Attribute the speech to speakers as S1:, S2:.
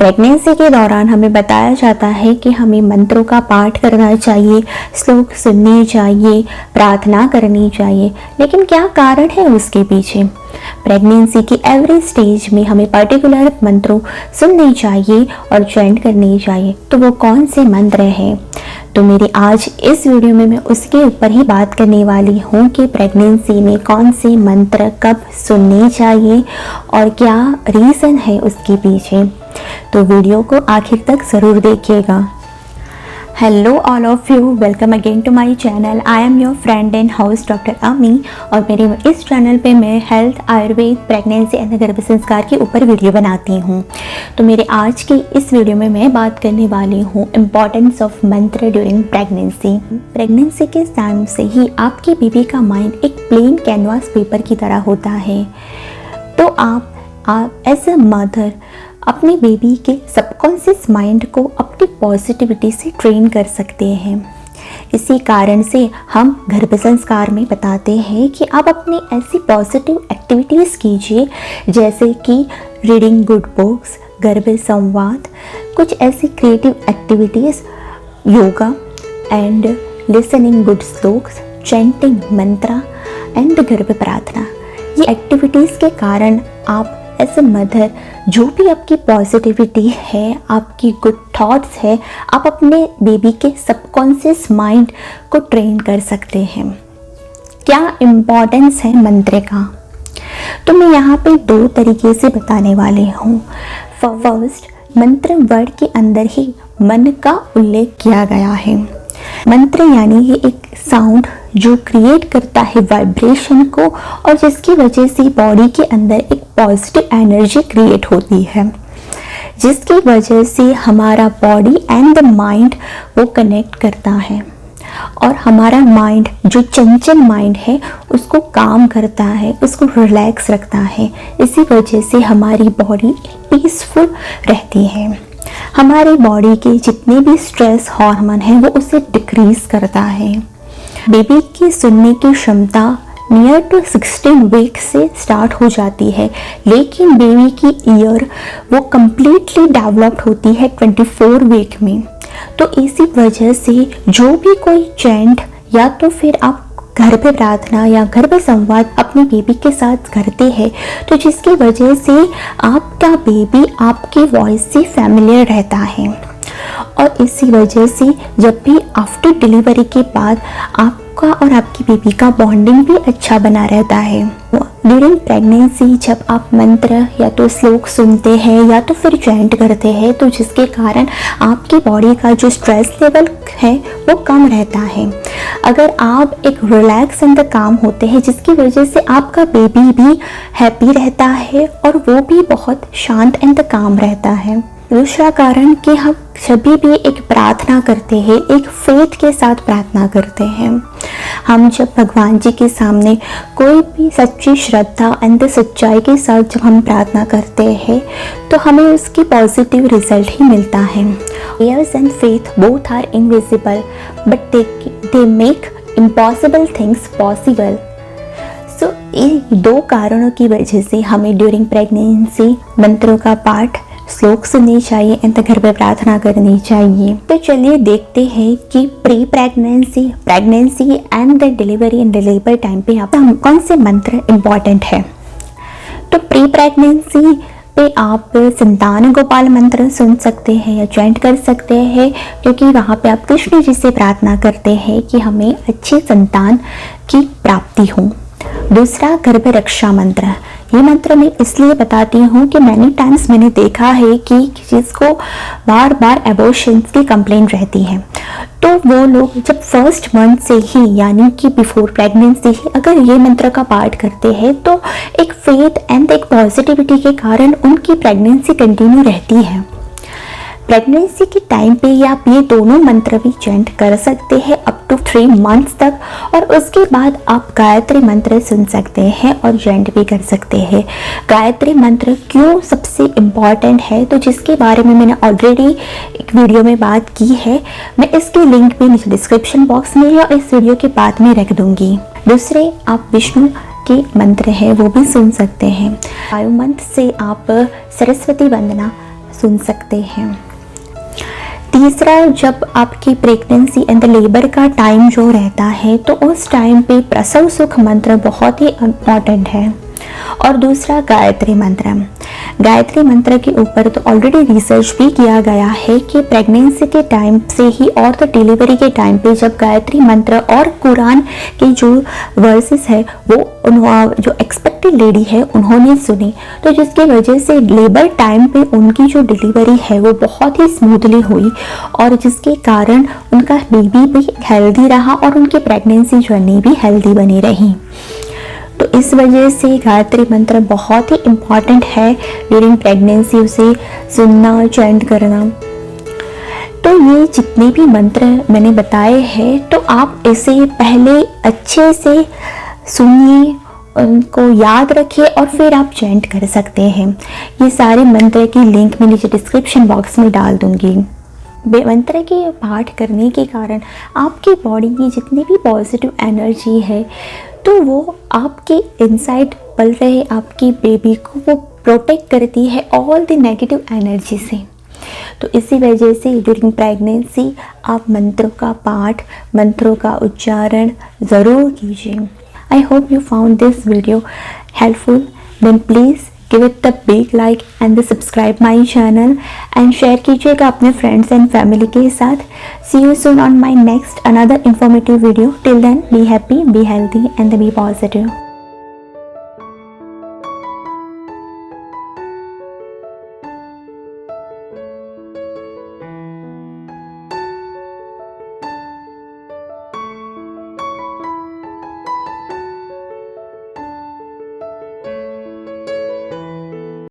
S1: Pregnancy के दौरान हमें बताया जाता है कि हमें मंत्रों का पाठ करना चाहिए, श्लोक सुनने चाहिए, प्रार्थना करनी चाहिए। लेकिन क्या कारण है उसके पीछे? प्रेगनेंसी की एवरी स्टेज में हमें पर्टिकुलर मंत्रों सुनने चाहिए और चैंट करनी चाहिए। तो वो कौन से मंत्र हैं? तो मेरे आज इस वीडियो में मैं उसके ऊपर ही बात करने वाली हूँ कि प्रेगनेंसी में कौन से मंत्र कब सुनने चाहिए और क्या रीज़न है उसके पीछे। तो वीडियो को आखिर तक ज़रूर देखिएगा। Hello all of you, welcome again to my channel. I am your friend and host doctor Ami और मेरे इस चैनल पे मैं हेल्थ, आयुर्वेद, प्रेगनेंसी एंड गर्भ संस्कार के ऊपर वीडियो बनाती हूँ। तो मेरे आज की इस वीडियो में मैं बात करने वाली हूँ इम्पॉर्टेंस ऑफ मंत्र ड्यूरिंग प्रेगनेंसी। प्रेगनेंसी के टाइम से ही आपके बेबी का माइंड एक प्लेन कैनवास पेपर की तरह होता है। तो आप एज अ मदर अपने बेबी के सबकॉन्शियस माइंड को अपनी पॉजिटिविटी से ट्रेन कर सकते हैं। इसी कारण से हम गर्भ संस्कार में बताते हैं कि आप अपनी ऐसी पॉजिटिव एक्टिविटीज़ कीजिए जैसे कि रीडिंग गुड बुक्स, गर्भ संवाद, कुछ ऐसी creative activities, yoga and listening good shlokas, chanting Mantra and गर्भ प्रार्थना। ये एक्टिविटीज़ के कारण आप एज ए मदर जो भी आपकी पॉजिटिविटी है, आपकी गुड थॉट्स है, आप अपने बेबी के सबकॉन्शियस माइंड को ट्रेन कर सकते हैं। क्या इम्पोर्टेंस है मंत्र का? तो मैं यहाँ पे दो तरीके से बताने वाली हूँ। फर्स्ट, मंत्र वर्ड के अंदर ही मन का उल्लेख किया गया है। मंत्र यानी ये एक साउंड जो क्रिएट करता है वाइब्रेशन को और जिसकी वजह से बॉडी के अंदर एक पॉजिटिव एनर्जी क्रिएट होती है, जिसकी वजह से हमारा बॉडी एंड द माइंड वो कनेक्ट करता है और हमारा माइंड जो चंचल माइंड है उसको काम करता है, उसको रिलैक्स रखता है। इसी वजह से हमारी बॉडी पीसफुल रहती है। हमारी बॉडी के जितने भी स्ट्रेस हार्मोन हैं वो उसे डिक्रीज करता है। बेबी की सुनने की क्षमता नियर टू 16 वीक से स्टार्ट हो जाती है, लेकिन बेबी की ईयर वो कम्प्लीटली डेवलप्ड होती है 24 वीक में। तो इसी वजह से जो भी कोई चैंट या तो फिर आप गर्भ प्रार्थना या गर्भ संवाद अपने बेबी के साथ करते हैं, तो जिसकी वजह से आपका बेबी आपकी वॉइस से फैमिलियर रहता है और इसी वजह से जब भी आफ्टर डिलीवरी के बाद आपका और आपकी बेबी का बॉन्डिंग भी अच्छा बना रहता है। ड्यूरिंग प्रेगनेंसी जब आप मंत्र या तो श्लोक सुनते हैं या तो फिर चैंट करते हैं, तो जिसके कारण आपकी बॉडी का जो स्ट्रेस लेवल है वो कम रहता है। अगर आप एक रिलैक्स एंड काम होते हैं, जिसकी वजह से आपका बेबी भी हैप्पी रहता है और वो भी बहुत शांत एंड काम रहता है। दूसरा कारण कि हम सभी भी एक प्रार्थना करते हैं, एक फेथ के साथ प्रार्थना करते हैं। हम जब भगवान जी के सामने कोई भी सच्ची श्रद्धा एंड सच्चाई के साथ जब हम प्रार्थना करते हैं तो हमें उसकी पॉजिटिव रिजल्ट ही मिलता है। Prayers and faith both are invisible but they make impossible things possible. So इन दो कारणों की वजह से हमें ड्यूरिंग प्रेगनेंसी मंत्रों का पाठ, श्लोक सुननी चाहिए एंड गर्भ प्रार्थना करनी चाहिए। तो चलिए देखते हैं कि pre pregnancy, pregnancy and the delivery and deliver time पे आप कौन से मंत्र इम्पॉर्टेंट है। तो प्री प्रेगनेंसी पे आप संतान गोपाल मंत्र सुन सकते हैं या चैंट कर सकते हैं, क्योंकि वहाँ पे आप कृष्ण जी से प्रार्थना करते हैं कि हमें अच्छे संतान की प्राप्ति हो। दूसरा, गर्भ रक्षा मंत्र। ये मंत्र मैं इसलिए बताती हूँ कि मैनी टाइम्स मैंने देखा है कि जिसको बार बार एबॉर्शंस की कंप्लेंट रहती है, तो वो लोग जब फर्स्ट मंथ से ही यानी कि बिफोर प्रेगनेंसी ही अगर ये मंत्र का पाठ करते हैं तो एक फेथ एंड एक पॉजिटिविटी के कारण उनकी प्रेगनेंसी कंटिन्यू रहती है। प्रेगनेंसी के टाइम पे आप ये दोनों मंत्र भी चैंट कर सकते हैं अप टू 3 मंथ्स तक, और उसके बाद आप गायत्री मंत्र सुन सकते हैं और चैंट भी कर सकते हैं। गायत्री मंत्र क्यों सबसे इम्पॉर्टेंट है, तो जिसके बारे में मैंने ऑलरेडी एक वीडियो में बात की है, मैं इसकी लिंक भी नीचे डिस्क्रिप्शन बॉक्स में या इस वीडियो के बाद में रख दूंगी। दूसरे, आप विष्णु के मंत्र है वो भी सुन सकते हैं। वायु मंत्र से आप सरस्वती वंदना, सुन सकते हैं। तीसरा, जब आपकी प्रेगनेंसी एंड लेबर का टाइम जो रहता है तो उस टाइम पे प्रसव सुख मंत्र बहुत ही इम्पॉर्टेंट है। और दूसरा, गायत्री मंत्र। गायत्री मंत्र के ऊपर तो ऑलरेडी रिसर्च भी किया गया है कि प्रेगनेंसी के टाइम से ही और तो डिलीवरी के टाइम पे जब गायत्री मंत्र और कुरान के जो वर्सेस है वो जो एक्सपेक्टेड लेडी है उन्होंने सुनी, तो जिसकी वजह से लेबर टाइम पे उनकी जो डिलीवरी है वो बहुत ही स्मूथली हुई और जिसके कारण उनका बेबी भी हेल्दी रहा और उनकी प्रेगनेंसी जर्नी भी हेल्दी बनी रही। तो इस वजह से गायत्री मंत्र बहुत ही इम्पॉर्टेंट है ड्यूरिंग प्रेगनेंसी, उसे सुनना, चैंट करना। तो ये जितने भी मंत्र मैंने बताए हैं तो आप इसे पहले अच्छे से सुनिए, उनको याद रखिए और फिर आप चैंट कर सकते हैं। ये सारे मंत्र की लिंक मैं नीचे डिस्क्रिप्शन बॉक्स में डाल दूँगी। मंत्र के पाठ करने के कारण आपकी बॉडी की जितनी भी पॉजिटिव एनर्जी है तो वो आपके इनसाइड पल रहे आपकी बेबी को वो प्रोटेक्ट करती है ऑल द नेगेटिव एनर्जी से। तो इसी वजह से ड्यूरिंग प्रेगनेंसी आप मंत्रों का पाठ, मंत्रों का उच्चारण ज़रूर कीजिए। I hope you found this video helpful, then please give it the big like and subscribe my channel and share कीजिएगा अपने friends and family के साथ। See you soon on my next another informative video. Till then, be happy, be healthy and be positive.